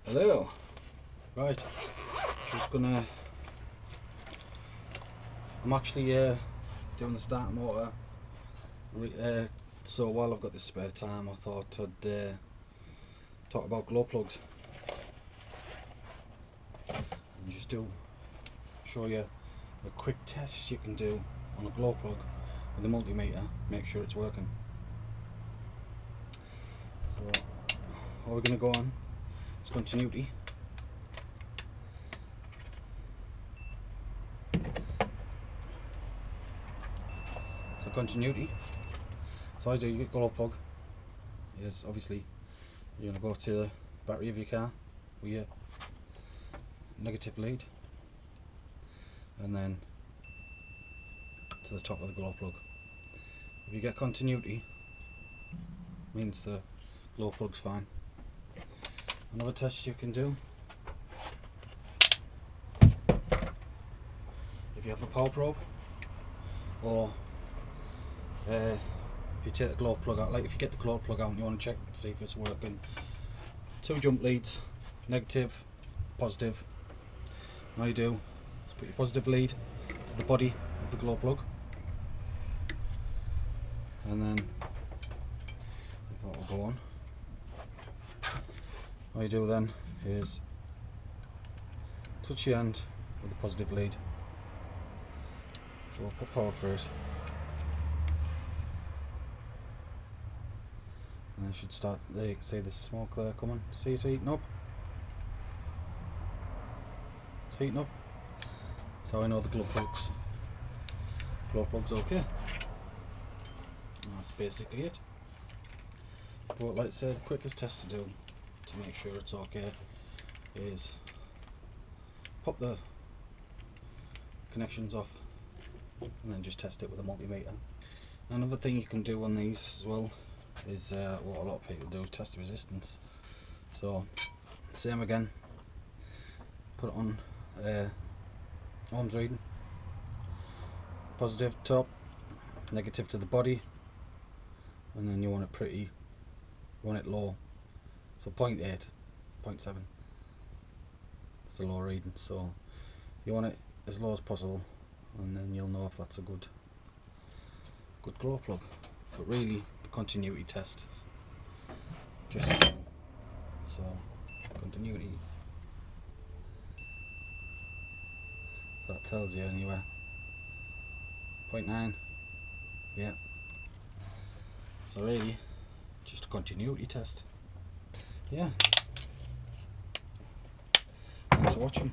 Hello. Right, just gonna. I'm actually doing the starter motor. So while I've got this spare time, I thought I'd talk about glow plugs and just show you a quick test you can do on a glow plug with a multimeter. Make sure it's working. So all we're gonna go on is continuity. So continuity. So as your glow plug is obviously you're going to go to the battery of your car with your negative lead, and then to the top of the glow plug. If you get continuity, means the glow plug's fine. Another test you can do, if you have a power probe, or if you take the glow plug out, like if you get the glow plug out and you want to check to see if it's working, 2 jump leads, negative, positive. All you do is put your positive lead to the body of the glow plug, and then that will go on. All you do then is touch your hand with the positive lead. So we'll put power for it. And I should start, there you can see the smoke there coming. See it heating up? It's heating up. So I know the glow plug's okay. And that's basically it. But like I said, the quickest test to do to make sure it's okay is pop the connections off and then just test it with a multimeter. Another thing you can do on these as well is what a lot of people do is test the resistance. So same again, put it on ohms reading, positive top, negative to the body, and then you want it low, so 0.8, 0.7, it's a low reading, so you want it as low as possible, and then you'll know if that's a good glow plug. But really, the continuity test, just so continuity, so that tells you anywhere 0.9, yeah. So really, just a continuity test. Yeah. Thanks for watching.